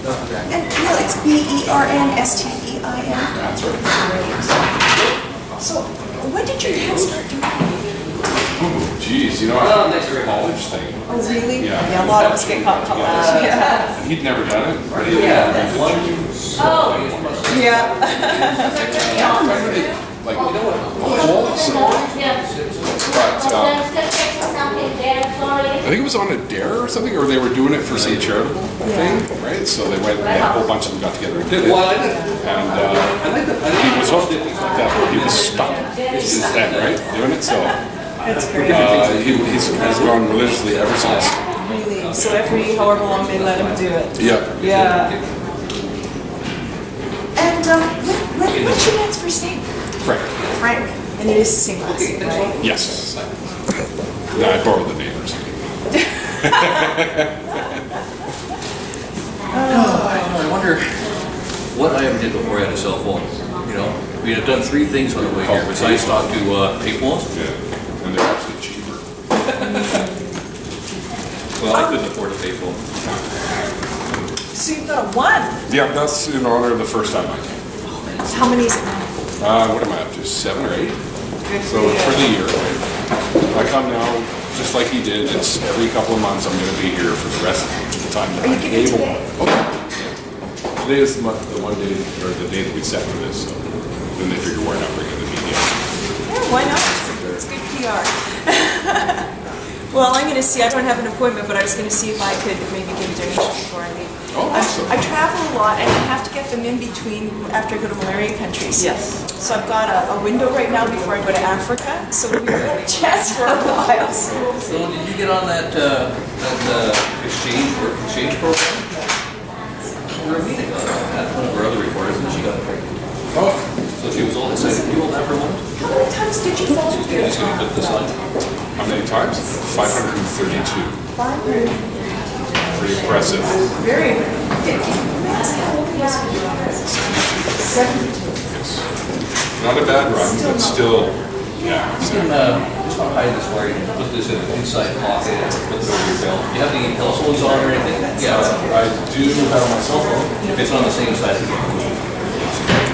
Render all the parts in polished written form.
And Neil, it's Bernstein. That's right. So, when did your dad start doing that? Geez, I think it's a college thing. Oh, really? Yeah. A lot of us get caught up. Yeah. And he'd never done it. But Yeah. like, the whole song. But, I think it was on a dare or something, or they were doing it for some charitable thing, right? So they went, a whole bunch of them got together and did it. And he was hooked like that, but he was stuck since then, right? Doing it, so That's great. he's gone religiously ever since. Really? So however long they let him do it. Yeah. Yeah. And what's your dad's first name? Frank. Frank. And it is the same last name, right? Yes. No, I borrowed the neighbors. I wonder what I ever did before I had a cell phone. We had done 3 things on the way here besides talk to payphones. Yeah, and they're actually cheaper. Well, I couldn't afford a payphone. So you've got a 1. Yeah, that's in honor of the first time I came. How many is it now? What am I up to? 7 or 8? So for the year, I come now just like he did. It's every couple of months I'm going to be here for the rest of the time that Are you I'm giving able. today? Okay. Today is the one day, or the day that we set for this. So then they figure we're not bringing the media. Yeah, why not? It's good PR. Well, I'm going to see. I don't have an appointment, but I was going to see if I could maybe give a donation before I leave. Oh, awesome. I travel a lot, and I have to get them in between after I go to malaria countries. Yes. So I've got a window right now before I go to Africa. So we'll be a chance for a while. So did you get on that exchange program? Ramita got on that. One of our other reporters, and she got pregnant. Oh, So she was all excited. You hold that for a moment? How many times did you fall? Yeah, just gonna put this on. how many times? 532. 500. Pretty impressive. Very. How old is he? 72. Yes. Not a bad run, but still, yeah. You can just want to hide this wire. You can put this in an inside pocket and put it over your belt. Do you have any telephones on or anything? Yeah. I do have my cell phone. If it's on the same side, you can move.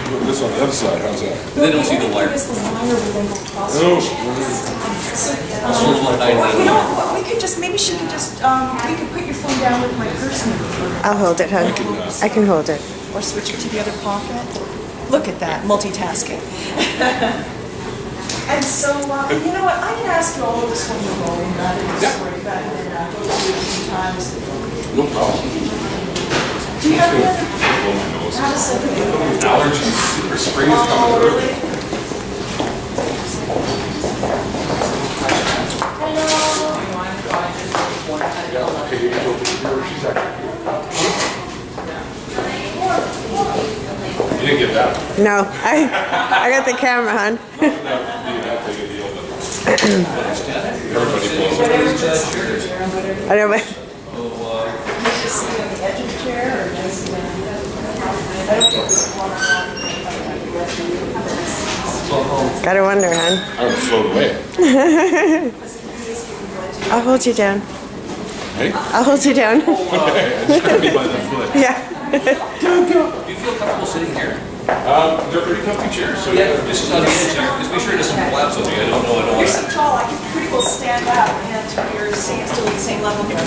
Put this on the other side, how's that? They don't see the wire. Is the wire where they go across? Oh, That's one like Well, you know 911. what, we could just, maybe she could just, we could put your phone down with my purse maybe I'll hold it, hon. I can hold it. or switch it to the other pocket. Look at that, multitasking. And so, you know what, I can ask you all of this when we're rolling, rather than just worry about it and go through it a few times. no problem. Do you have any other? Blow my nose. How does it? Allergies, or spring is coming Oh, early. really? You didn't get that. No, I got the camera, hon. Everybody blows it. I know, but Just sit on the edge of the chair or just, I don't think it's one. gotta wonder, hon. I would float away. I'll hold you down. Hey? I'll hold you down. It's grabbed me by the foot. Yeah. Do you feel comfortable sitting here? They're pretty comfy chairs, so Yeah, just on the edge here. Just make sure it doesn't collapse on you. I don't know. You're so tall, I can pretty well stand up and you're still at the same level here. And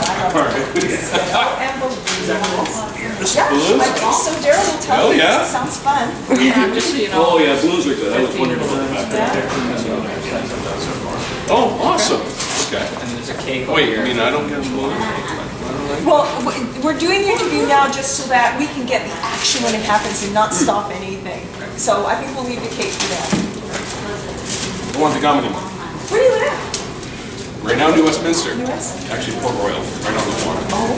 balloons. Yeah, I think so. Daryl will tell Hell you. yeah. Sounds fun. Just so you know. Oh yeah, blues are good. I was wondering about that. Oh, awesome. Okay. And there's a cake. Wait, I mean, I don't get blown. Well, we're doing the interview now just so that we can get the action when it happens and not stop anything. So I think we'll leave the cake for them. I want the comedy one. Where do you live? Right now, New Westminster. New Westminster. Actually, Port Royal, right on the water. Oh,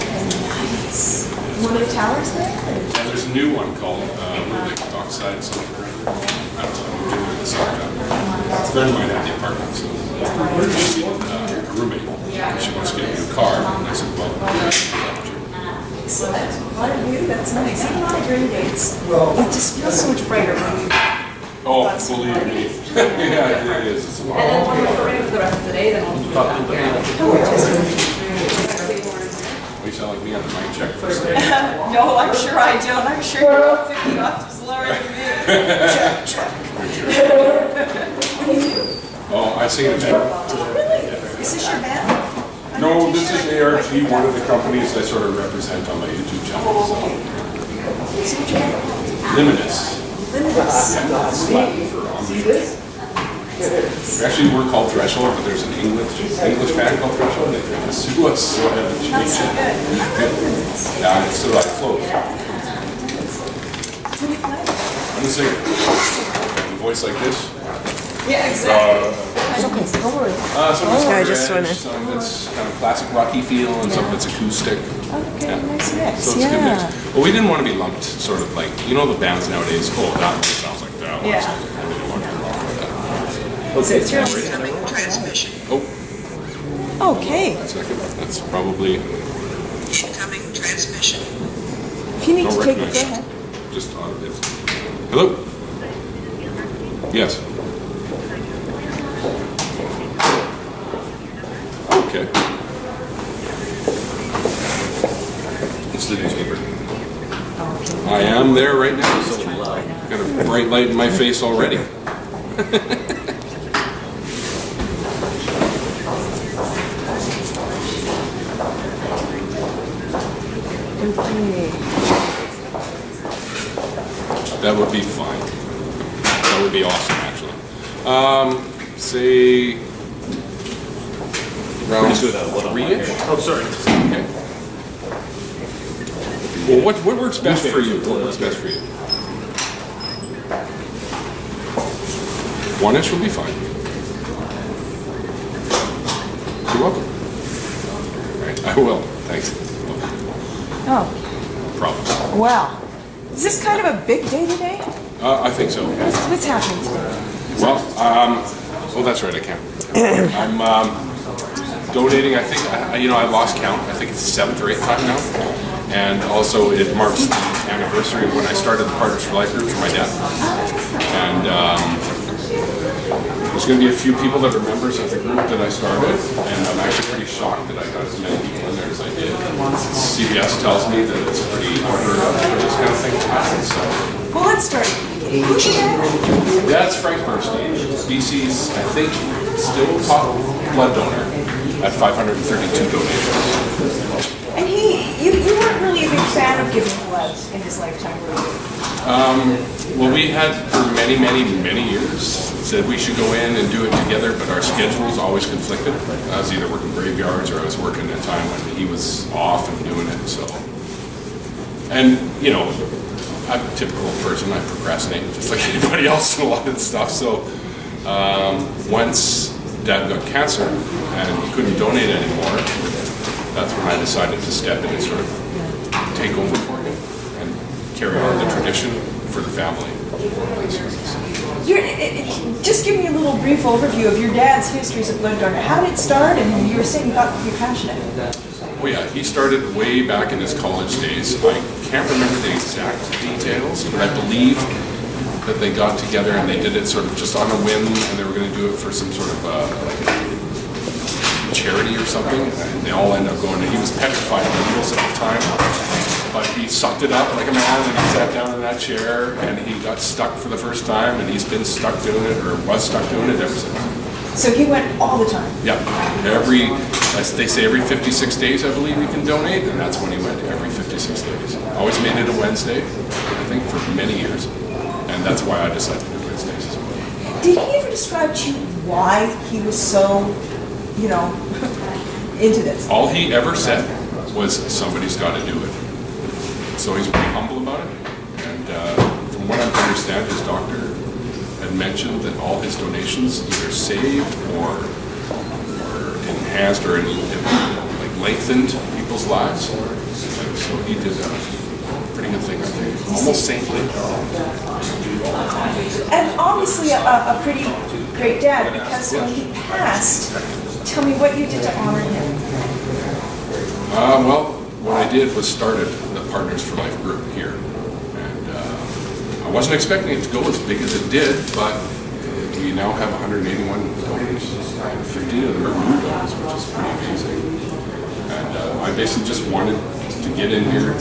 nice. One of the towers there? And there's a new one called like Dockside something. I don't know. I'm doing the soccer. A friend of mine had the apartment, so she needed a roommate. She wants to get a new car, and I said, well, Excellent. What a view, that's nice. Even on the rainy days, it just feels so much brighter when we... oh, believe me. Yeah, it is. It's a lot. And then when we're for the rest of the day, then we'll talk a little bit. You sound like me. on the mic check for a second? No, I'm sure I don't. I'm sure you're about 50 octaves lower than me. Check, check. What do you do? Oh, I sing in a band. Oh, really? Is this your band? No, this is ARG, one of the companies I sort of represent on my YouTube channel. Oh, So. okay. So what's your band called? Limitless. Limitless. Yeah, it's Latin for omnivorous. Actually, we're called Threshold, but there's an English band called Threshold, and they tried to sue us. So I had to change That's so it. good. Yeah, it's sort of like flows. Who do you play? I'm a singer. A voice like this. Yeah, exactly. Some of it's I just hard wanna- edge, some of it's kind of classic rocky feel, and some of it's acoustic. Okay, Yeah. nice mix. So it's a good mix. Well, we didn't want to be lumped, sort of like, you know the bands nowadays, oh, that one sounds like that one. Yeah. So we didn't want to be lumped with that. It's really Incoming transmission. Oh, okay. second, that's probably, Incoming transmission. If you need no to take it, go recognition. ahead. Just auditive. Hello? Yes. Okay. It's the newspaper. I am there right now. Got a bright light in my face already. That would be fine. That would be awesome, actually. Say around 3-ish? Oh, sorry. Okay. Well, what works best for you? What works best for you? 1-ish will be fine. You're welcome. All right, I will. Thanks. Oh, Promise. wow. Is this kind of a big day today? I think so. What's happening today? Well, oh, that's right, I can't. I'm donating, I think, I lost count. I think it's the 7th or 8th time now. And also, it marks the anniversary of when I started the Partners for Life group for my dad. And there's going to be a few people that are members of the group that I started. And I'm actually pretty shocked that I got as many people in there as I did. CBS tells me that it's pretty unheard of for this kind of thing to happen. So. Well, let's start. Who's your dad? That's Frank Bernstein, BC's, I think, still top blood donor at 532 donations. And you weren't really a big fan of giving blood in his lifetime, were you? Well, we had for many, many, many years said we should go in and do it together, but our schedules always conflicted. I was either working graveyards or I was working at a time when he was off and doing it. So, and I'm a typical person. I procrastinate just like anybody else in a lot of this stuff. So once Dad got cancer and he couldn't donate anymore, that's when I decided to step in and sort of take over for him and carry on the tradition for the family. Just give me a little brief overview of your dad's history as a blood donor. How did it start? And you were saying you're passionate. Oh yeah, he started way back in his college days. I can't remember the exact details, but I believe that they got together and they did it sort of just on a whim, and they were going to do it for some sort of like a charity or something. And they all ended up going. He was petrified of needles at the time, but he sucked it up like a man, and he sat down in that chair, and he got stuck for the first time, and he's been stuck doing it, or was stuck doing it ever since. So he went all the time? Yeah, they say every 56 days, I believe you can donate, and that's when he went, every 56 days. Always made it a Wednesday, I think, for many years, and that's why I decided to do Wednesdays as well. Did he ever describe to you why he was so, into this? All he ever said was, somebody's got to do it. So he's pretty humble about it, and from what I understand, his doctor had mentioned that all his donations either saved or enhanced or like lengthened people's lives. So he did a pretty good thing, I think. Almost saintly. And obviously a pretty great dad, because when he passed, tell me what you did to honor him. Well, what I did was started the Partners for Life group here. And I wasn't expecting it to go as big as it did, but we now have 181 donors, and 15 of them are new donors, which is pretty amazing. And I basically just wanted to get in here,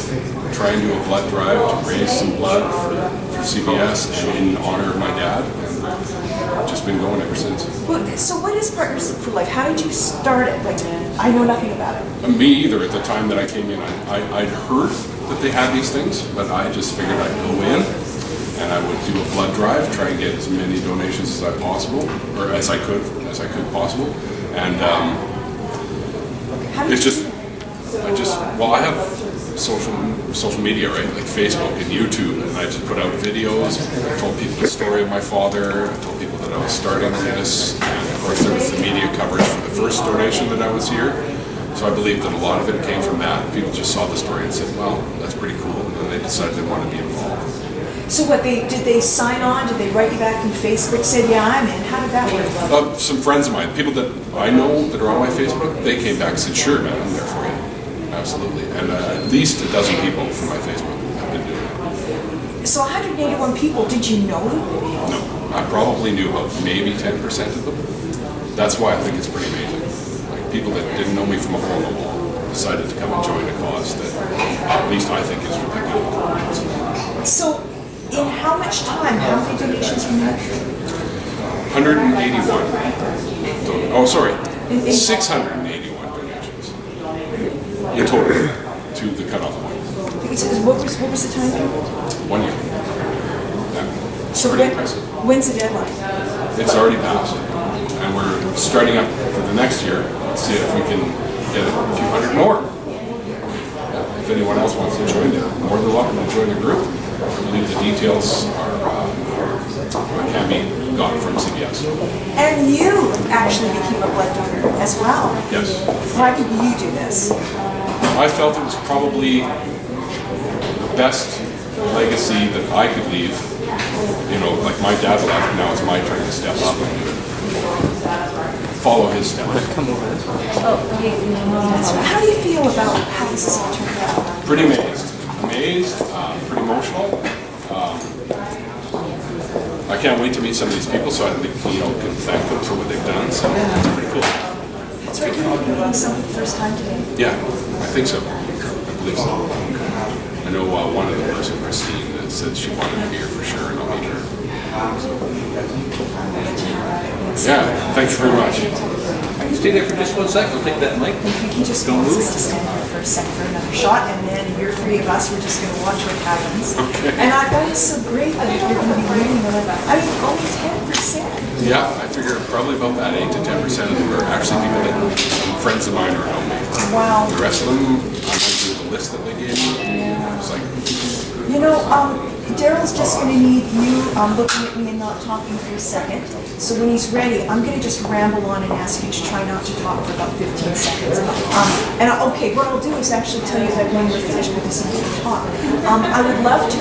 try and do a blood drive to raise some blood for CBS and in honor of my dad. And just been going ever since. So what is Partners for Life? How did you start it? Like, I know nothing about it. Me either. At the time that I came in, I'd heard that they had these things, but I just figured I'd go in and I would do a blood drive, try and get as many donations as I could possible. And How did it's just, I have social media, right, like Facebook and YouTube, and I just put out videos. I told people the story of my father. I told people that I was starting this, and of course there was the media coverage for the first donation that I was here. So I believe that a lot of it came from that. People just saw the story and said, "Wow, that's pretty cool," and they decided they wanted to be involved. So what did they sign on? Did they write you back on Facebook? Said, "Yeah, I'm in." How did that work? Some friends of mine, people that I know that are on my Facebook, they came back and said, "Sure, man, I'm there for you." Absolutely. And at least a dozen people from my Facebook have been doing it. So 181 people, did you know them? No, I probably knew about maybe 10% of them. That's why I think it's pretty amazing. Like people that didn't know me from a hole in the wall decided to come and join a cause that at least I think is really good. So in how much time, how many donations were made? 181. Oh, sorry. 681 donations in total to the cutoff point. What was the time period? 1 year. Yeah. It's So pretty impressive. when's the deadline? It's already passed. And we're starting up for the next year. See if we can get a few hundred more. Yeah. If anyone else wants to join, they're more than welcome to join the group. I believe the details can be gotten from CBS. And you actually became a blood donor as well. Yes. Why did you do this? I felt it was probably the best legacy that I could leave. You know, like my dad left, now it's my turn to step up and follow his steps. So how do you feel about how this has all turned out? Pretty amazed, pretty emotional. I can't wait to meet some of these people so I can thank them for what they've done. So it's pretty cool. So are you doing something for the first time today? Yeah, I think so. I believe so. I know one of the person, Bernstein, that said she wanted to be here for sure, and I'll meet her. Yeah, thank you very much. Stay there for just 1 second. I'll take that mic. If you can just go to stand there for a second for another shot, and then you're three of us, we're just going to watch what happens. Okay. And I thought it's so great that you're going to be reading them. I mean, only 10%. Yeah, I figure probably about that 8 to 10% of them are actually people that friends of mine or know me. Wow. The rest of them, I went through the list that they gave me. I was like, You know, Daryl's just going to need you looking at me and not talking for a second. So when he's ready, I'm going to just ramble on and ask you to try not to talk for about 15 seconds. Okay, what I'll do is actually tell you that when we're finished with this, I'm going to talk. I would love to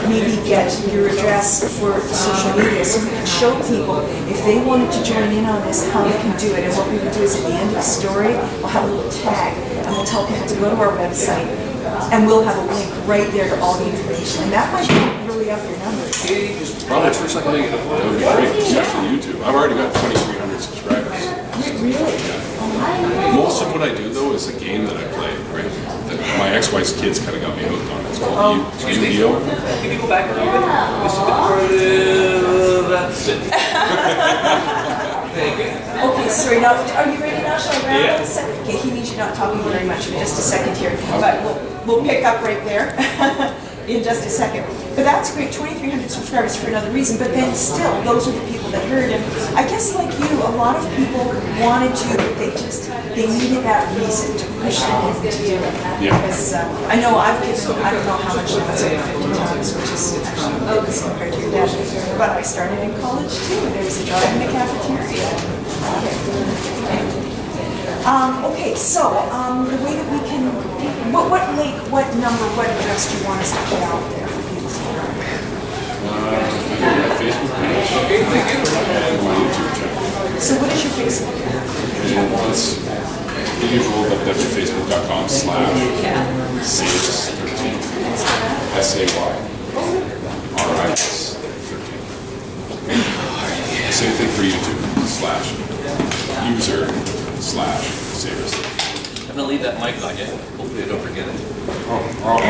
maybe get your address for social media so we can show people if they wanted to join in on this, how they can do it. And what we would do is at the end of the story, we'll have a little tag and we'll tell people to go to our website. And we'll have a link right there to all the information. And that might really up your numbers. probably for a second. That would be great, especially YouTube. I've already got 2,300 subscribers. Really? Most of what I do, though, is a game that I play, right? That my ex-wife's kids kind of got me hooked on. It's called Yu-Gi-Oh! Can you go back a little bit? That's it. Thank you. Okay, sorry, now, are you ready now? Shall I wrap Yeah. up a second? Okay, he means you're not talking very much for just a second here, but we'll pick up right there in just a second. But that's great, 2,300 subscribers for another reason, but then still, those are the people that heard. And I guess like you, a lot of people wanted to, but they needed that reason to push them to do it. Yeah. Because I know I've given, I don't know how much, it's over 50 times, which is actually bogus compared to your dad. But I started in college too. There was a job in the cafeteria. Okay, so the way that we can, what link, what number, what address do you want us to put out there for people to hear? My Facebook page and my YouTube channel. So what is your Facebook? And it's the usual www.facebook.com/sayis13. SAYRIS13. Same thing for YouTube, /user/sayis13. gonna leave that mic on you. Hopefully I don't forget it.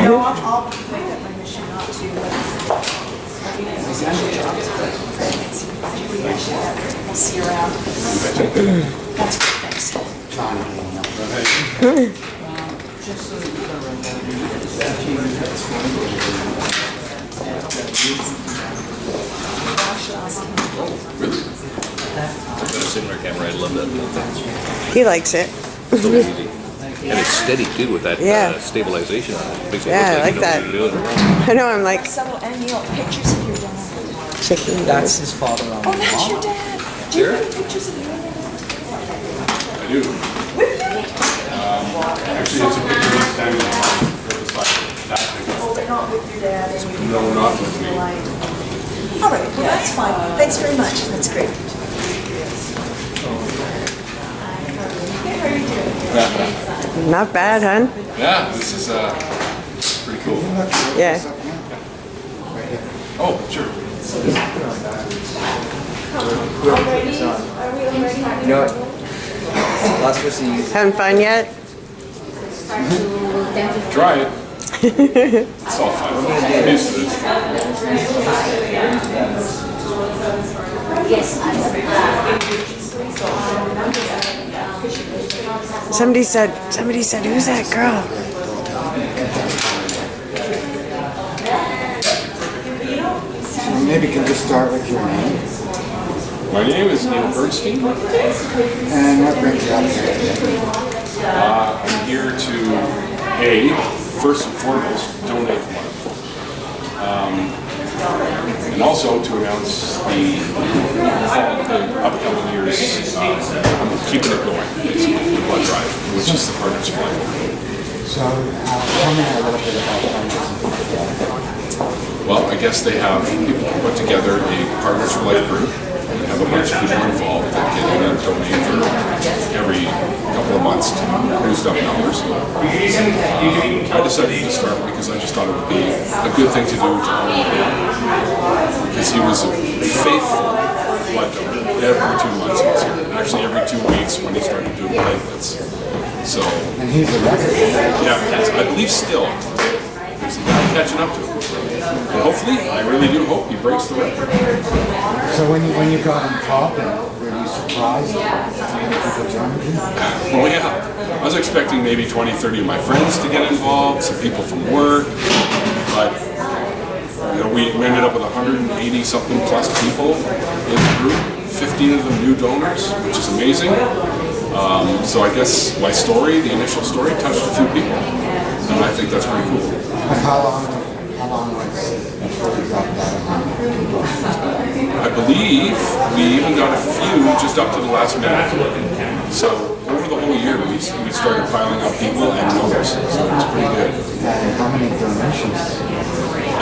No, I'll make it my mission not to. We'll see you around. That's good, thanks. Really? I've got a similar camera. I love that little thing. He likes it. So easy. And it's steady too with that Yeah. stabilization on it. Makes it Yeah, I look like you know that. what you're doing. I know, I'm like So, and Neil, pictures of your dad. checking. That's his father on Oh, the that's your model. dad. Do you have any pictures of you and your dad? I do. Actually, it's a picture of standing on the side. That picture. Oh, they're not with your dad and you. No, not with me. All right, well, that's fine. Thanks very much. That's great. Hey, how are you doing? Not bad, hon. Yeah, this is pretty cool. Yeah. Oh, sure. You know what? Last person you Having fun yet? Try it. It's all fun. I'm used to this. Somebody said, who's that girl? Maybe you can just start with your name. My name is Neil Bernstein. And what brings you out here today? I'm here to, first and foremost, donate blood. And also to announce the upcoming years, I'm keeping it going, basically, the blood drive, which is the partner's plan. So, tell me a little bit about Partners. Well, I guess they have people put together a Partners for Life group. They have a bunch of people involved that get in and donate for every couple of months to boost up numbers. I decided to start because I just thought it would be a good thing to do to honor my dad. Because he was a faithful blood donor. Every 2 months he was here. Actually, every 2 weeks when he started doing platelets. So, And he's a record. yeah, I believe still. There's a guy catching up to him. And hopefully, I really do hope he breaks the record. So when you got him popping, were you surprised how many people joined you? Oh yeah, I was expecting maybe 20, 30 of my friends to get involved, some people from work, but you know, we ended up with 180 something plus people in the group, 15 of them new donors, which is amazing. So I guess my story, the initial story, touched a few people, and I think that's pretty cool. But how long was before you got that amount of people? I believe we even got a few just up to the last minute. So over the whole year, we started piling up people and donors, so it's pretty good. And how many donations?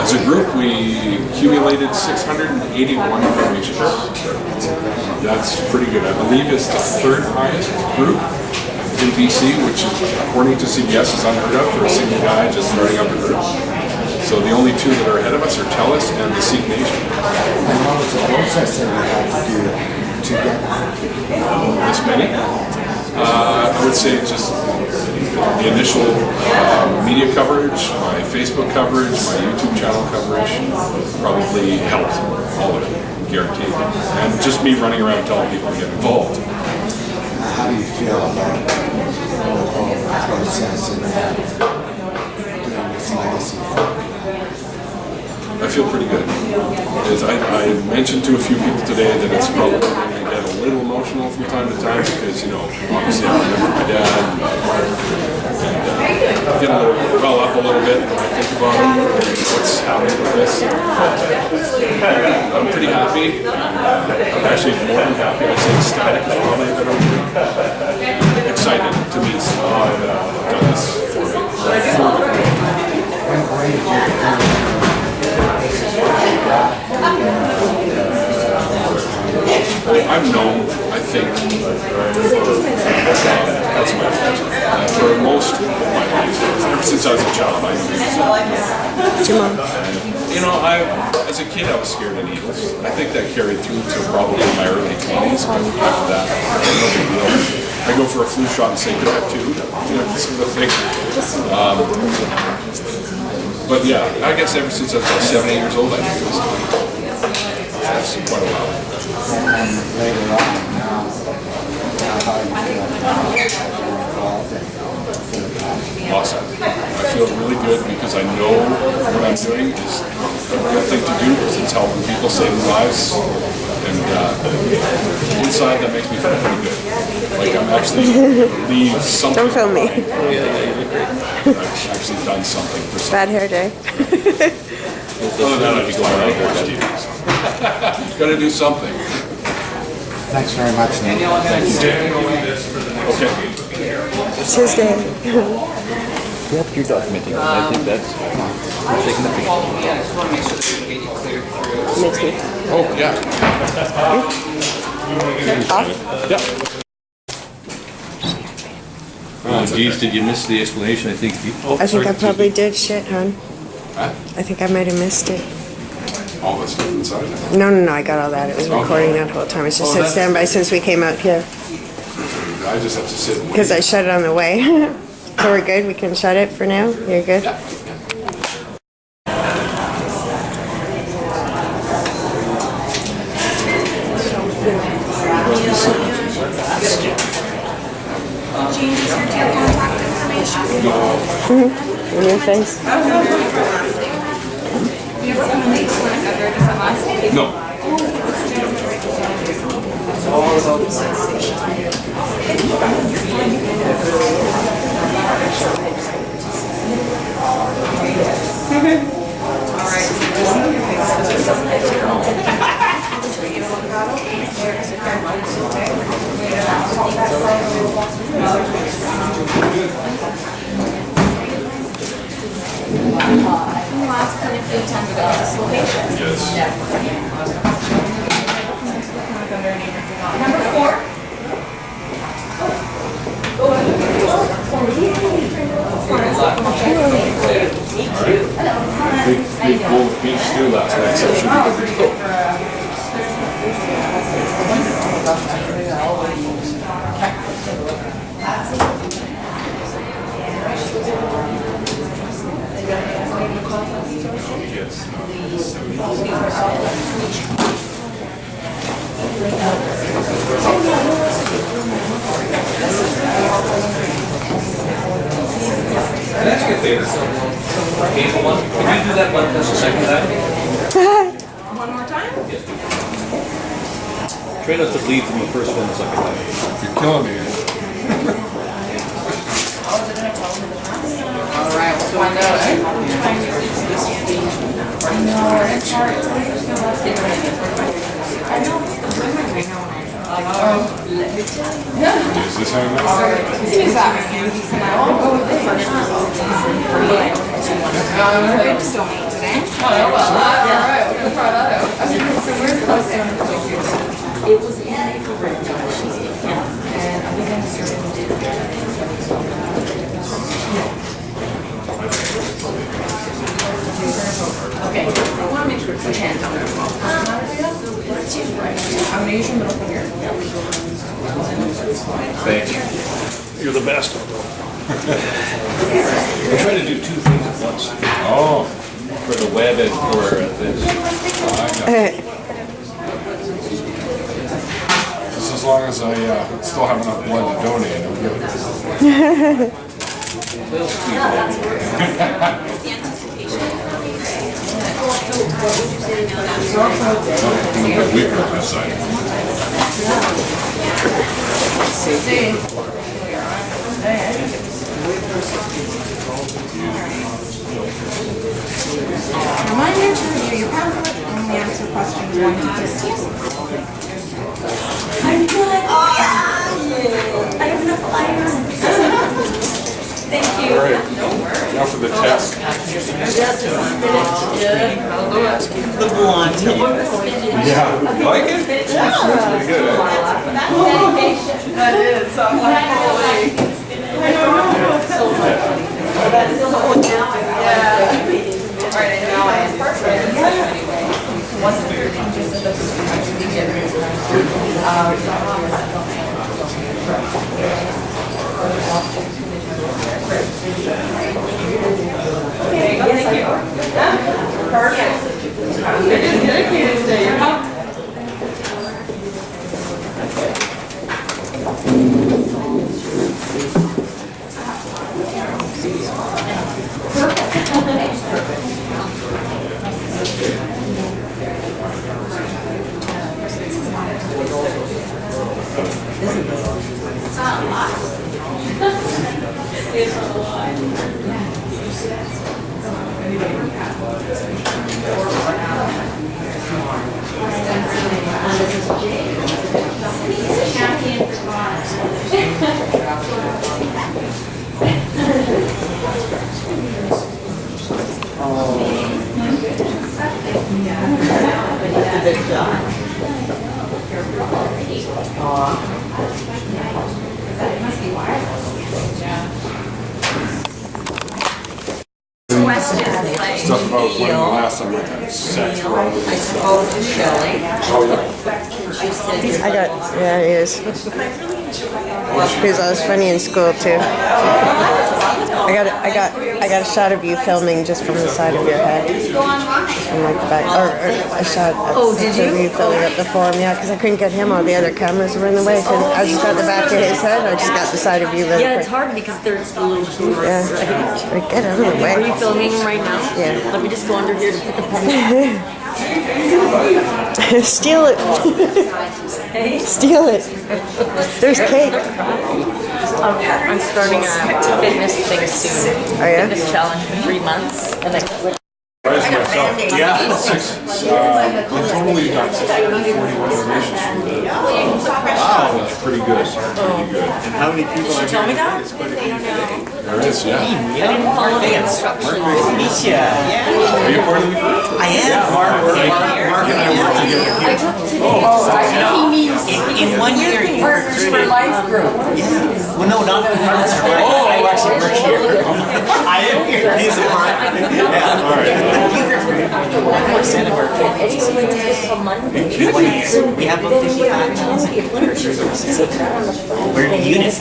As a group, we accumulated 681 donations. That's pretty good. I believe it's the third highest group in BC, which according to CBS is unheard of for a single guy just starting up a group. So the only two that are ahead of us are TELUS and the Sikh Nation. And what was the process that you had to do to get This many? I would say just the initial media coverage, my Facebook coverage, my YouTube channel coverage probably helped all of it, guaranteed. And just me running around telling people to get involved. How do you feel about the whole process and doing this legacy thing? I feel pretty good. As I mentioned to a few people today that it's probably going to get a little emotional from time to time because, you know, obviously I remember my dad and get a little well up a little bit when I think about what's happening with this. I'm pretty happy. I'm actually more than happy. I'd say ecstatic is probably a better word. Excited to meet someone who done this for me. For the group. When did you become I'm known, I think, for most of my life. Ever since I was a child, I knew. You know, as a kid, I was scared of needles. I think that carried through to probably my early 20s, but after that, no big deal. I go for a flu shot and say, could I have two? You know, sort of thing. But yeah, I guess ever since I was about 7, 8 years old, I knew it was that's quite a while. And later on, now how you feel about involved in Awesome. I feel really good because I know what I'm doing is a good thing to do because it's helping people, saving lives, and inside that makes me feel pretty good. Like I'm actually leave something. Don't film me. I've actually done something for someone. Bad hair day. Other than that, I just like got to do something. Thanks very much, Nick. Okay. It's his day. Yep, you're documenting. I think that's you're taking the picture. Makes me. Oh yeah. Off? Yeah. Oh, geez, did you miss the explanation? I think. I think I probably did shit, hon. Huh? I think I might have missed it. All the stuff inside. No, I got all that. It was recording that whole time. It's just said standby since we came out here. I just have to sit and wait. Because I shut it on the way. So we're good? We can shut it for now? You're good? Changes your contact information. In your face? You ever come late to work under a different last name? No. Last clinic you attended at this location? Yes. Number 4. Big bowl of beef stew last night, so it should be good to go. Can I ask you a favor? Okay, hold on. Can you do that blood test a second time? One more time? Try not to bleed from the first one the second time. You're killing me. Alright, we'll find out. Is this how you know? Still meet today. Oh, well, alright, we can try that out. So where's close in? It was in and I began to serve Okay, I want to make sure it's a hand down there as well. I'm going to use your middle finger. Thank you. You're the best. We're trying to do two things at once. Oh, For the web and for this. I got it. Just as long as I still have enough blood to donate, I'm good. I'm weaker on this side. Reminder to review your pamphlet and only answer questions 1 to 15. I'm good. Oh, yeah. I have enough iron. Thank you. All right, now for the test. The blonde. Yeah. You like it? Yeah. Pretty good, eh? That is. I'm like, holy. I know. So funny. Yeah. All right, now I am perfect. Stuff about when the last time I had sex or I spoke to Shelley. oh yeah. She said you're I got, yeah, he is. He was always funny in school too. I got a shot of you filming just from the side of your head, from like the back, or a shot of you filling up the form. Yeah, because I couldn't get him. All the other cameras were in the way. I just got the back of his head. I just got the side of you. Really Yeah, it's quick. hard because there's a little tour. Yeah, like, get out of the way. Are you filming right now? Yeah. Let me just go under here to put the pen. Steal it. Steal it. There's cake. I'm starting a fitness thing soon. Oh yeah? Fitness challenge for 3 months. And I Yeah. I totally got 641 donations from the. Wow, that's pretty good. Pretty good. And how many people are tell me that? There is, yeah. I didn't follow the instructions. Misha. Yeah. Are you part of the group? I am. Mark and I work together here. He means In 1 year, you Partners for Life group. Well, no, not the partners for life. I actually work here. I am here. He's a partner. Yeah. All right. Santa Barbara. We have about 55,000 literature sources. We're in units.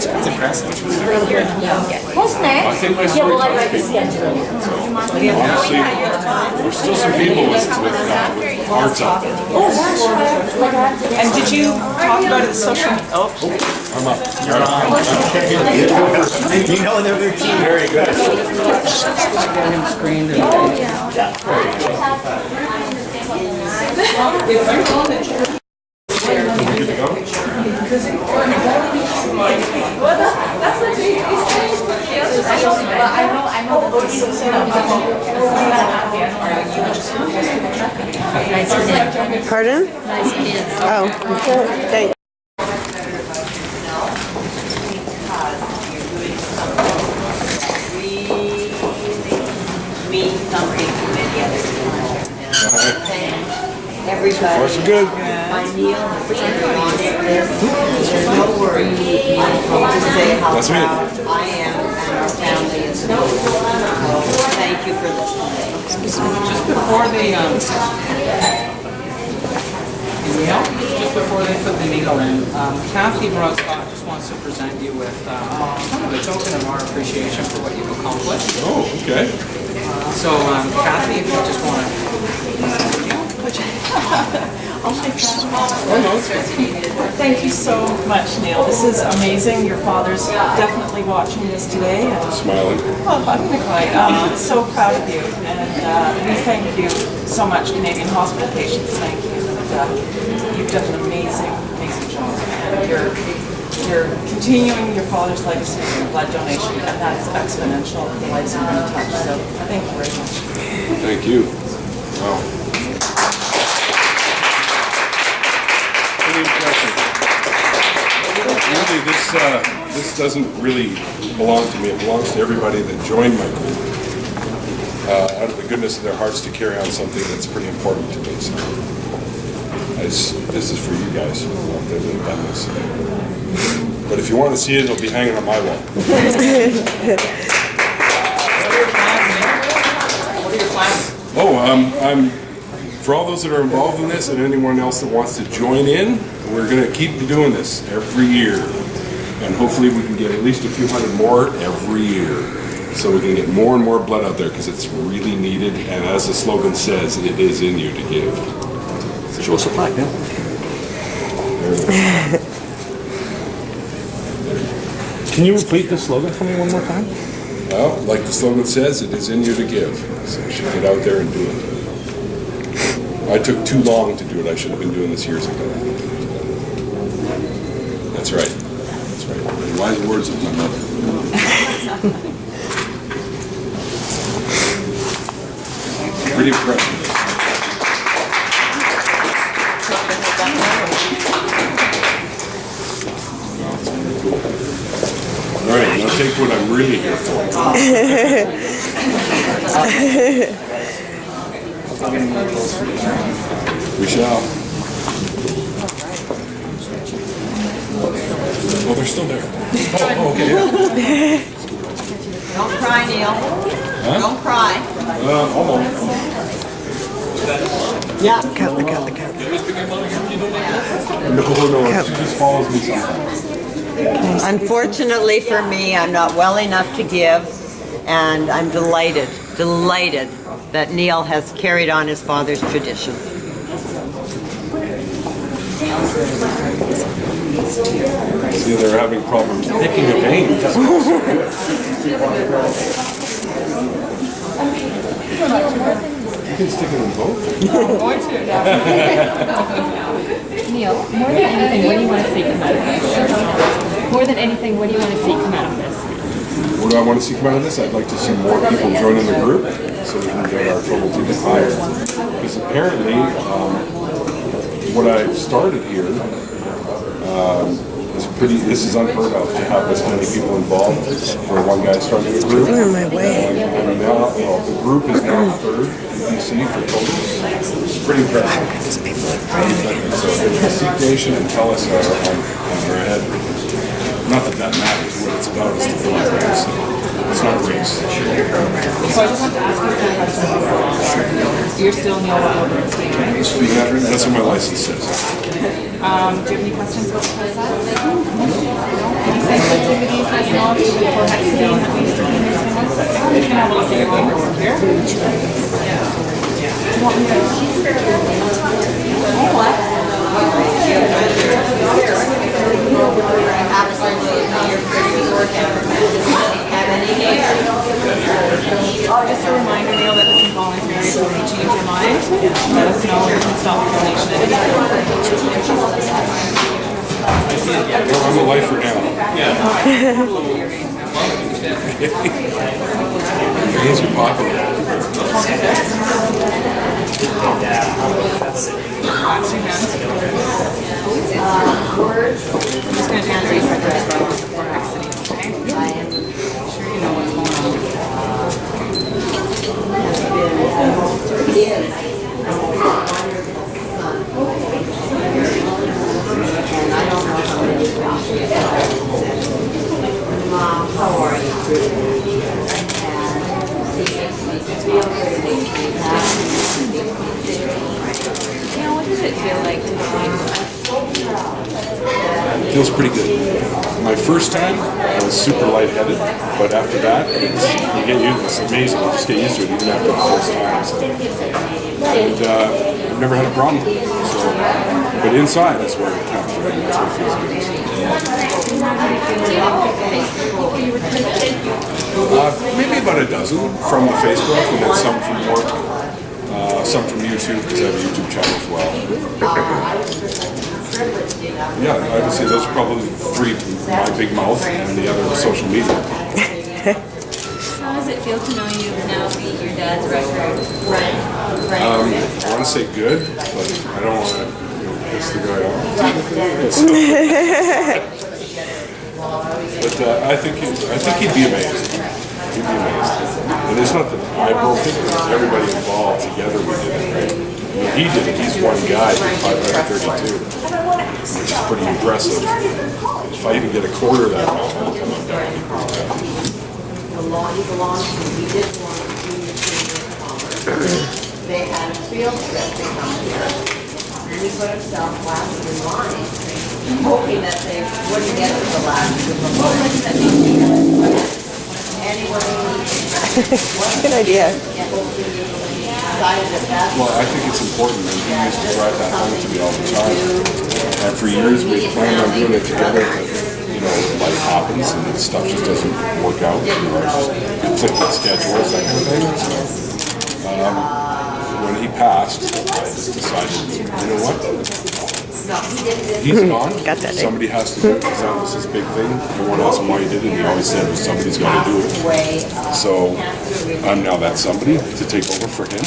It's impressive. What's next? I think my Yeah, story well, I touched write the people. schedule. Honestly, there's still some people with hearts out there. And did you talk about it social? Oh, I'm up. You're on. you know the routine very good. Pardon? Oh, thanks. Me, something, many others. Everybody. Far so good. My meal is there's no worry. Just say how That's me. proud I am and our family is. Thank you for listening. Just before they just before they put the needle in, Kathy Scott just wants to present you with kind of a token of our appreciation for what you've accomplished. Oh, okay. So Kathy, if you just want to. Thank you so much, Neil. This is amazing. Your father's definitely watching this today. And, Smiling. well, I'm going to cry. So proud of you. And we thank you so much, Canadian hospital patients. Thank you. And, you've done an amazing, amazing job. And you're continuing your father's legacy of blood donation, and that is exponential. The lives have been touched. So thank you very much. Thank you. Wow. Any impressions? Usually this this doesn't really belong to me. It belongs to everybody that joined my group. Out of the goodness of their hearts to carry on something that's pretty important to me. So this is for you guys that have done this. But if you want to see it, it'll be hanging on my wall. What are your plans? Oh, I'm for all those that are involved in this and anyone else that wants to join in, we're going to keep doing this every year. And hopefully we can get at least a few hundred more every year. So we can get more and more blood out there because it's really needed. And as the slogan says, it is in you to give. Show us a plaque, yeah. Can you repeat the slogan for me one more time? Well, like the slogan says, it is in you to give. So we should get out there and do it. I took too long to do it. I should have been doing this years ago. That's right. That's right. The wise words of my mother. Pretty impressive. All right, now take what I'm really here for. We shall. Oh, they're still there. Oh, okay. Yeah. Don't cry, Neil. Huh? Don't cry. Almost. Yeah. Cut. No, she just follows me sometimes. Unfortunately for me, I'm not well enough to give, and I'm delighted that Neil has carried on his father's tradition. See, they're having problems picking a vein. You can stick it in both. I'm going to now. Neil, more than anything, what do you want to see come out of this? More than anything, what do you want to see come out of this? What do I want to see come out of this? I'd like to see more people joining the group so we can get our total even higher. Because apparently, what I've started here is this is unheard of to have this many people involved for one guy starting a group. You're in my way. And now, the group is now third in BC for totals. It's pretty impressive. So the Seek Nation and tell us are our head. Not that that matters. What it's about is the blood race. It's not a race. So I just want to ask you a question. You're still Neil Bernstein, right? That's what my license says. Do you have any questions about the process? Any sensitivities that you know of for hexidine that we used to use? You can have a look at your paperwork here. Do you want me to? Oh, what? Just a reminder, Neil, that this is voluntary, so when you change your mind, let us know and we can stop the donation at any time. Well, I'm a lifer now. These are popular. I'm just going to take 3 seconds for hexidine, okay? I'm sure you know what's going on. How are you? What does it feel like to It feels pretty good. My first time, I was super lightheaded, but after that, you get used to it. It's amazing. You just get used to it even after the first time. So. And I've never had a problem. So, but inside, that's where it counts. Right? That's what feels good. Maybe about a dozen from the Facebook, and then some from work. Some from YouTube, because I have a YouTube channel as well. Yeah, I would say those are probably 3 my big mouth and the other social media. How does it feel to know you've now beat your dad's record? I want to say good, but I don't want to piss the guy off. But I think he'd be amazed. He'd be amazed. And it's not that I broke it, it was everybody involved together we did it, right? I mean, he did it, he's one guy, 532, which is pretty impressive. If I even get a quarter of that amount, I'll come up down. They had a field trip to come here, and he put himself last in line, hoping that they wouldn't get to the last of the line. Anyway, Good idea. Well, I think it's important, and he used to drive that home to me all the time. And for years, we planned on doing it together, but, you know, life happens and stuff just doesn't work out. You know, conflicting schedules, that kind of thing. So, when he passed, I just decided, you know what? He's gone. Got that. Somebody has to do it, because that was his big thing. Everyone asked him why he did it, and he always said, somebody's got to do it. So I'm now that somebody to take over for him.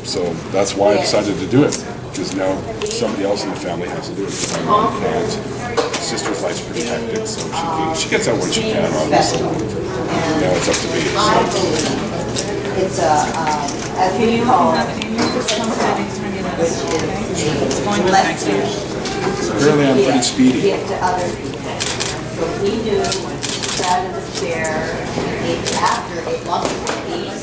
So that's why I decided to do it, because now somebody else in the family has to do it. Because my mom can't. My sister's life's pretty hectic, so she gets out when she can, obviously. Now it's up to me. So. It's as we call it, Apparently I'm pretty speedy. give to other people. So he knew when he sat in the chair, after ate lots of cookies,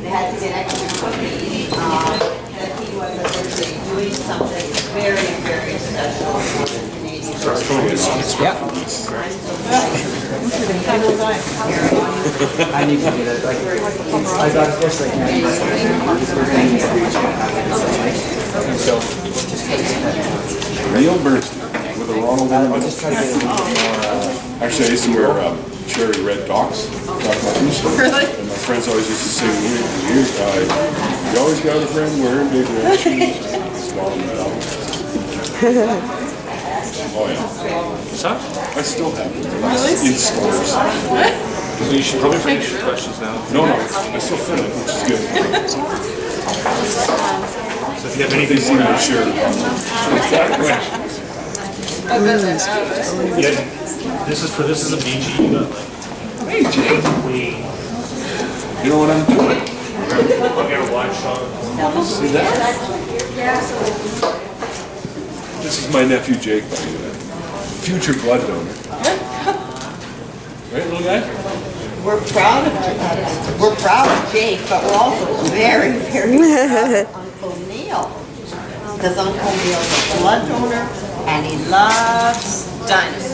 they had to get extra cookies, that he was, as they say, doing something very, very special for the Canadian. I need to get it. Like, I got this like 90%. So, Neil Bernstein with a Ronald in the middle. just try to get a little bit more. Actually, I used to wear cherry red Docs. Really? And my friends always used to sing, you always got a friend wearing big red shoes. It's Ronald in the middle. Oh yeah. What's that? I still have them. Really? In stores. So you should probably finish your questions now. No, I still fit it, which is good. So if you have They anything seem to share the yeah, this is a BG. You got like Hey, Jake. You know what I'm doing? I'll get a wide shot. See that? This is my nephew Jake, by the way. Future blood donor. Right, little guy? We're proud of Jake, but we're also very, very proud of Uncle Neil. Because Uncle Neil's a blood donor and he loves dinosaurs.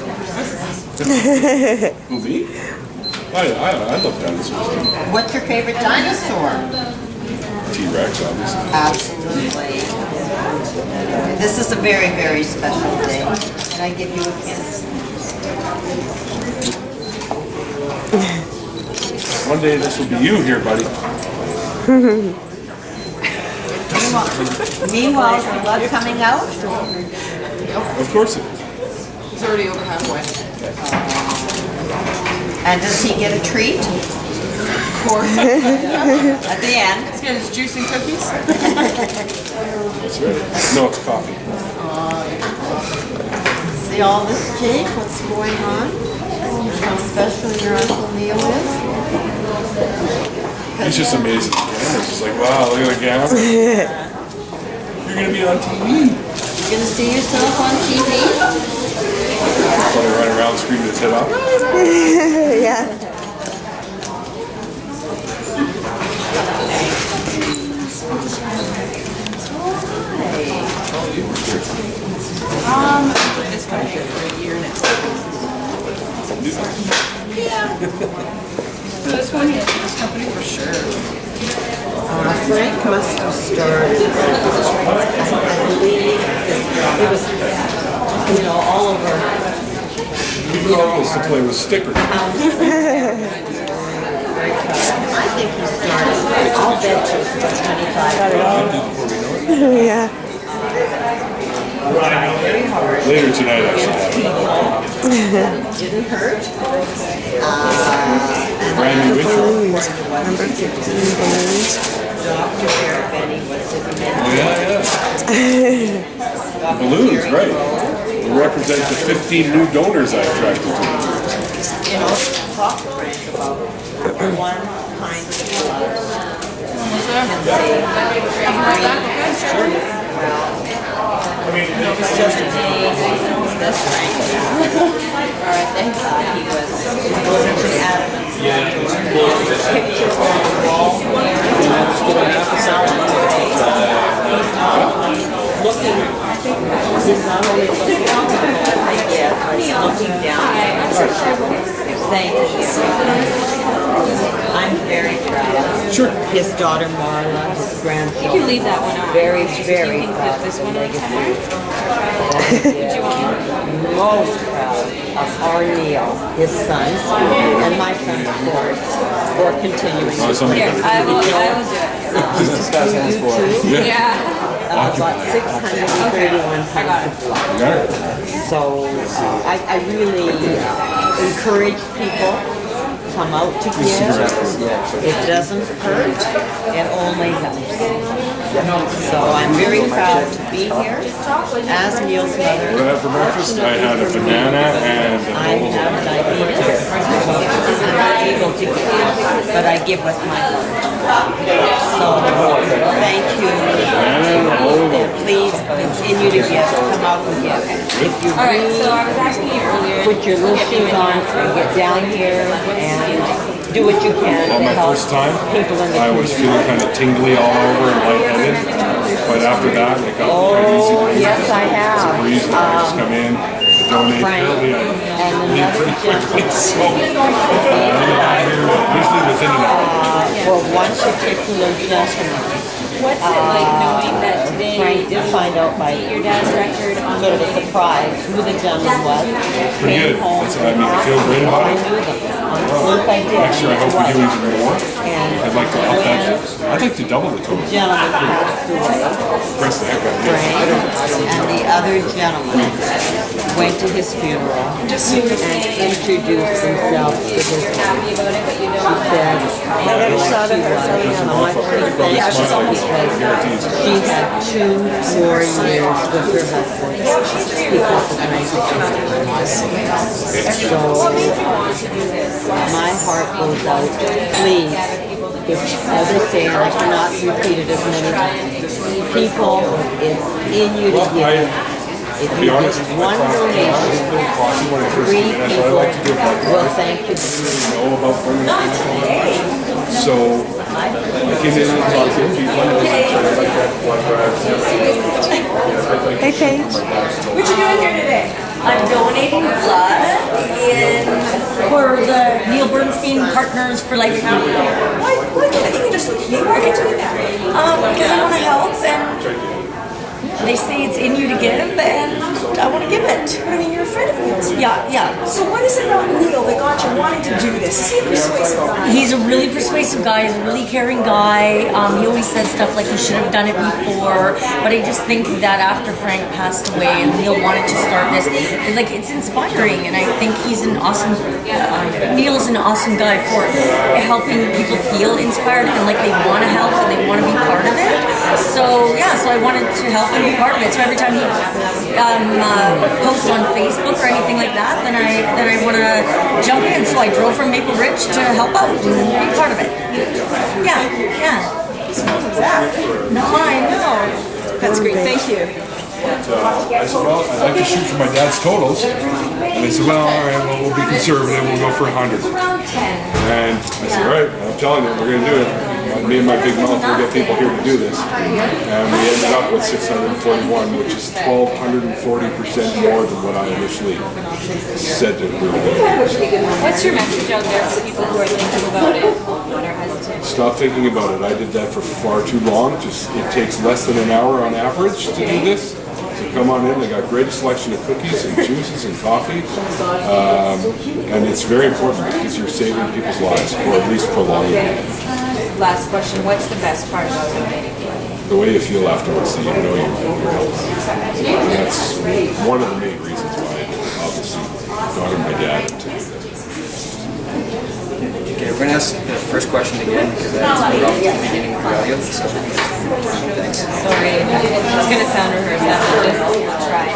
Who, me? I love dinosaurs too. What's your favorite dinosaur? T-Rex, obviously. Absolutely. This is a very, very special day. Can I give you a kiss? One day this will be you here, buddy. Meanwhile, is the blood coming out? Of course it is. He's already over halfway. And does he get a treat? Of course. At the end? He's got his juice and cookies. That's right. No, it's coffee. See all this, Jake? What's going on? How special your Uncle Neil is? He's just amazed at the cameras. He's like, wow, look at the camera. You're going to be on TV. You gonna see yourself on TV? Probably running around screaming his head off. Yeah. It's gonna be a great year next year. Yeah. For this one, yeah, for this company for sure. Frank must have started, I believe, it was, all over. He used to play with stickers. I think he started, I'll bet you it's 25. Yeah. Later tonight, I should have Didn't hurt. brand new intro. Balloons. Number 15 balloons. Dr. Barrett Benny was his Oh, yeah. Balloons, right. We represent the 15 new donors I attracted to. You know, talk to Frank about one kind of blood can save it's just amazing. This Frank. Alright, thank God he was adamant. Pictures on the wall here. Looking, he's not only looking at the idea, but he's looking down. Thank you. I'm very proud. Sure. His daughter Marla, his grandson. You can leave that one on. Very, Do you very think proud that this of one the on legacy. Did you want one? Most proud of our Neil, his sons, and my son, of course, for continuing. Oh, somebody Here, I will do it. You too. Yeah. About 631 pounds of blood. So I really encourage people, come out to give. It doesn't hurt, it only helps. So I'm very proud to be here as Neil's What did I mother. have for breakfast? I had a banana and a I bowl of have diabetes. I'm not able to give, but I give with my heart. So thank you. And please continue to give. Come out and give. If you All right, so I really was asking you earlier. put your little shoes on and get down here and do what you can Well, to my help first time, people in the I was community. feeling kind of tingly all over and lightheaded. But after that, it got quite easy to do. yes, I have. It's a breeze now. I just come in, donate. Frank Apparently, I and leave another pretty quickly. gentleman. So, I'm here usually within an hour. For one particular gentleman. What's it like knowing that today Frank did find out by your dad's record on sort of a surprise who the gentleman was. Pretty good. Came home. That's, I mean, I feel great about I it. knew them. Once I did. Next year, I hope we do even more. And I'd like to up that. I'd like to double the total. gentleman passed away. Press the heck out of Frank it. and the other gentleman went to his funeral and introduced himself to his wife. happy about it, but you She don't. said how much she thanked because she had 2 more years with her husband because of So my heart goes out. Please, as I say, and I cannot repeat it as many times, people, it's in you to give. If To you be give honest, one donation, when I first 3 came in, I people like to give like will thank you. know about women. So I came in and talked to people. Hey, Paige. What you doing here today? I'm donating blood for the Neil Bernstein Partners for Life. Why do that? You can just look at me. Why can't you do that? Because I want to help, and they say it's in you to give, and I want to give it. But I mean, you're a friend of Neil's. Yeah. So what is it about Neil that got you wanting to do this? Is he a persuasive guy? He's a really persuasive guy. He's a really caring guy. He always says stuff like he should have done it before. But I just think that after Frank passed away and Neil wanted to start this, it's inspiring. And I think he's an awesome. Neil's an awesome guy for helping people feel inspired and like they want to help and they want to be part of it. So I wanted to help and be part of it. So every time he posts on Facebook or anything like that, then I want to jump in. So I drove from Maple Ridge to help out and be part of it. Yeah. No, I know. That's great, thank you. I said, well, I'd like to shoot for my dad's totals. And they said, well, all right, well, we'll be conservative. We'll go for 100. And I said, all right, I'm telling you, we're going to do it. Me and my big mouth will get people here to do this. And we ended up with 641, which is 1,240% more than what I initially said that we were going to do. What's your message out there for people who are thinking about it and are hesitant? Stop thinking about it. I did that for far too long. It takes less than an hour on average to do this. So come on in. They got a great selection of cookies and juices and coffee. And it's very important because you're saving people's lives, or at least prolonging it. Last question, what's the best part about donating blood? The way you feel afterwards, that you know you're healthy. And that's one of the main reasons why I obviously honored my dad to do that. Okay, we're going to ask the first question again because that's put off at the beginning of the audio. So, thanks. Sorry, it's going to sound rehearsed, but just try.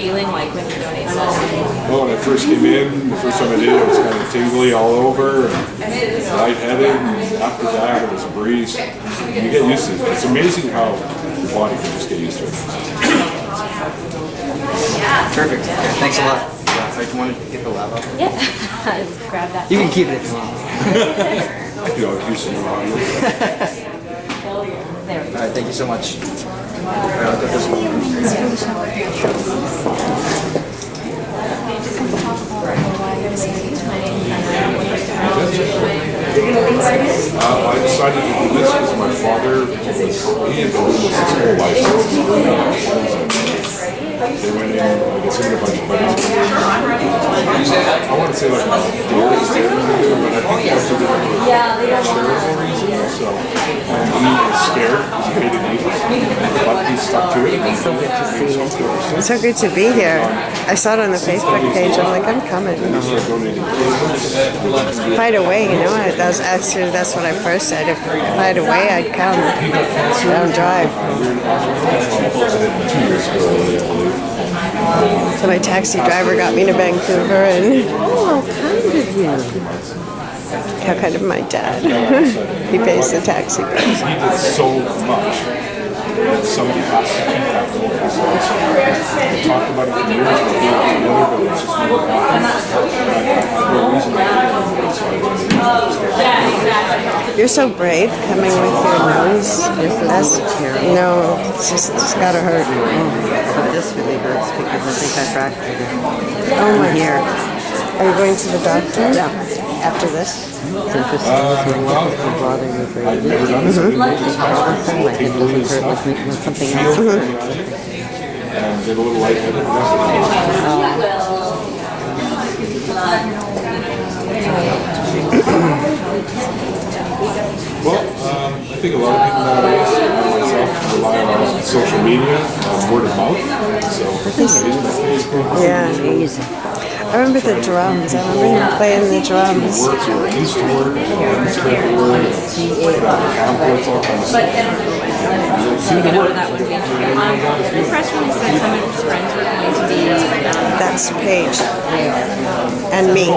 feeling like when you donate blood? Well, when I first came in, the first time I did it, it was kind of tingly all over and lightheaded. And after that, it was a breeze. You get used to it. It's amazing how your body can just get used to it. Perfect. Okay, thanks a lot. I just wanted to get the lab up. Yeah. Grab that. You can keep it if you want. You know, use some audio. There we go. All right, thank you so much. All right, I'll get this one. I decided to do this because my father, he had been doing this his whole life. They went in, I guess, in a bunch of buddies. I want to say like dare, but I think he also did it for charitable reasons. So he was scared because he hated needles, but he stuck to it. It's so good to be here. I saw it on the Facebook page. I'm like, I'm coming. If I had a way, you know, that's what I first said. If I had a way, I'd come. I don't drive. So my taxi driver got me to Vancouver, and oh, kind of you. How kind of my dad. He pays the taxi bills. He did so much that somebody has to keep that going. So we talked about it for years, but we were together, but it's just never happened. You're so brave coming with your nose. That's no, it's gotta hurt. This really hurts because I think I fractured it. Oh my. Here. Are you going to the doctor? Yeah. After this? It's interesting. Bother you for I've never done this. I didn't know this much. my head doesn't hurt with something else. And get a little lightheaded. Well, I think a lot of people nowadays, I myself, rely on social media, word of mouth. So I use my Facebook. Yeah. I remember the drums. I remember him playing the drums. Words were used to work, and spread the word, put out pamphlets, all kinds of stuff. The press release said some of his friends were going to be. That's Paige. And me.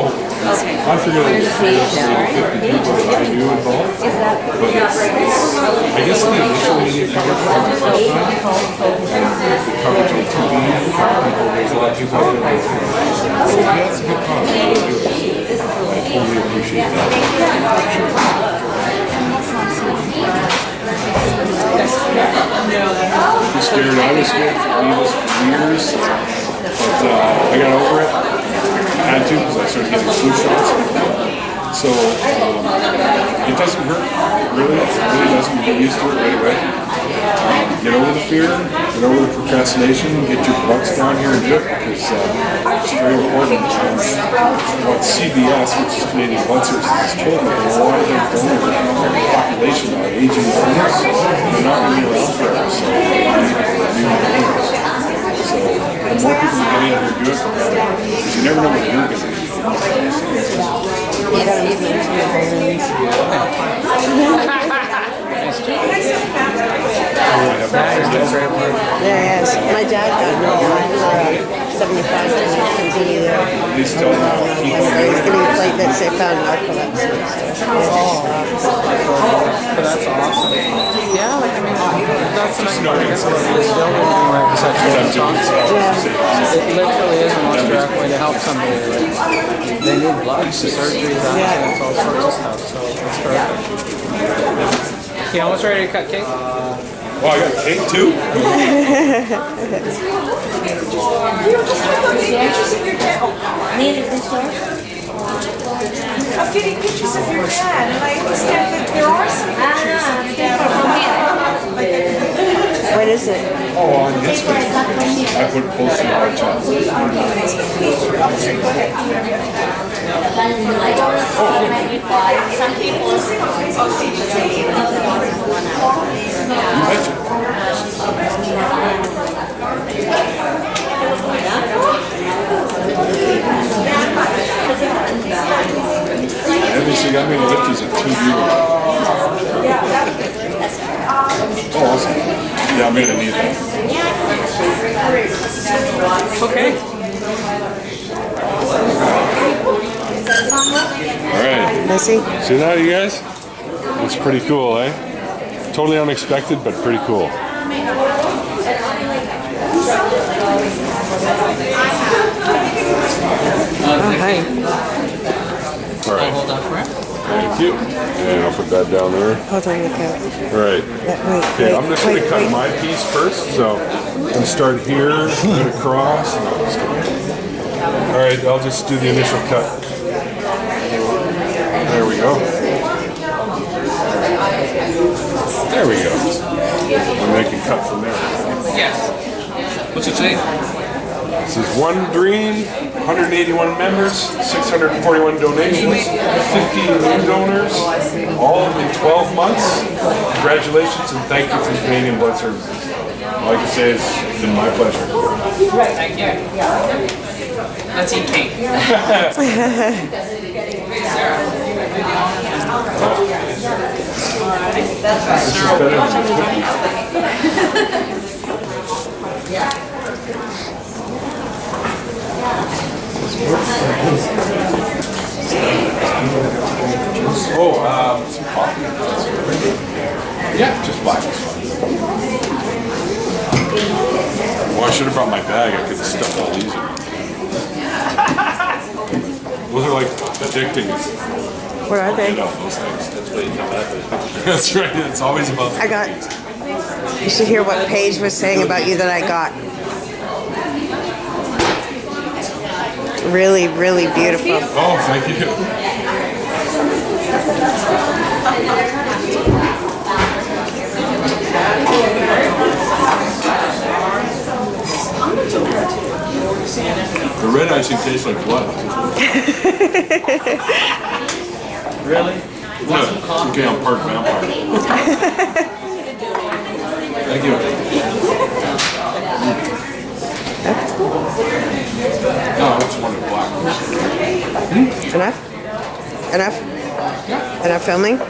Okay. I forget it was 50 people that I knew involved. Is that? But I guess the initial media coverage for the first time, and the coverage on TV, there's a lot of people out there. So yeah, it's a good cause. I totally appreciate that. I'm scared. I was scared for needles for years, but I got over it. I had to because I started getting flu shots. So it doesn't hurt, really. It really doesn't. Get used to it right away. Get over the fear, get over the procrastination, get your butts down here and do it because it's very important. And what CBS, which is Canadian Blood Services, has told me that a lot of their donor population are aging donors. They're not going to be around forever, so they need new donors. So the more people who get in here and do it, the better. Because you never know what you're going to do. Yes. My dad got me 75 continue. He's still He's getting platelets. They found narcolepsy. But that's awesome. Yeah, like I mean, that's the nice part. I guess about these still doing right beside It literally is a most direct way to help somebody. Like, they need blood, surgeries, accidents, all sorts of stuff. So it's perfect. You almost ready to cut cake? Well, I got cake too. I'm getting pictures of your dad, and I understand that there are some pictures of your dad. What is it? Oh, on his Facebook. I put posted on our chat. Some people. You betcha. Everything got me to lift is a TV. Oh, awesome. Yeah, I'm gonna need that. Okay. All right. Missy? See that, you guys? It's pretty cool, eh? Totally unexpected, but pretty cool. Hi. All right. Hold on for it. Thank you. And I'll put that down there. Hold on, look out. All right. Okay, I'm just going to cut my piece first. So I'm going to start here, go across. No, just kidding. All right, I'll just do the initial cut. There we go. There we go. And they can cut from there. Yes. What's it say? This is one dream, 181 members, 641 donations, 50 new donors, all in 12 months. Congratulations and thank you from Canadian Blood Services. All I can say is it's been my pleasure. Thank you. Let's eat cake. This is better than some coffee. Yeah, just black is fine. Well, I should have brought my bag. I could have stuffed all these in. Those are like addicting. What are they? You know, those things. That's what you come back with. That's right. It's always about. I got. You should hear what Paige was saying about you that I got. Really, really beautiful. Oh, thank you. The red icing tastes like blood. Really? Yeah. Okay, I'm part vampire. Thank you. No, it's one of the black ones. Enough? Enough? Enough filming? Go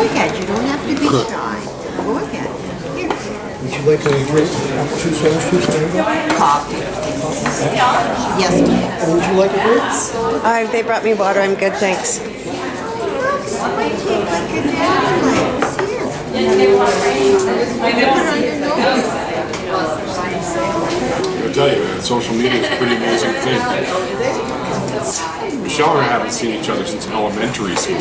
ahead, you don't have to be shy. Go ahead. Here. Would you like a drink? Two sandwiches? Coffee. Yes, ma'am. Would you like a drink? They brought me water. I'm good, thanks. I might take like your dad's legs. Here. I'll tell you, man, social media is a pretty amazing thing. Michelle and I haven't seen each other since elementary school.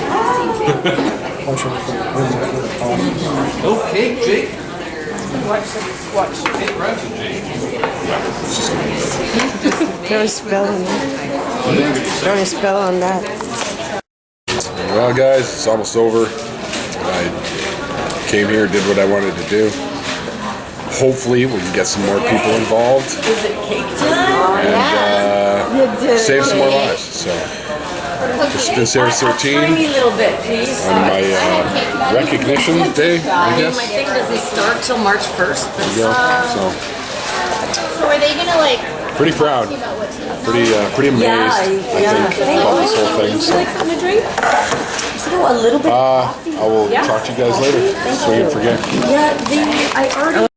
Okay, Jake. Watch. Don't spill on that. Don't spill on that. Well, guys, it's almost over. I came here, did what I wanted to do. Hopefully, we can get some more people involved. Is it cake time? And save some more lives. So, this has been Sarah 13 Tiny little bit, please. on my recognition day, I guess. My thing doesn't start till March 1st. There you go. So, So are they gonna like? pretty proud. Pretty amazed, I think, about this whole thing. So, Something to drink? A little bit. I will talk to you guys later, so you can forget. Yeah, I already.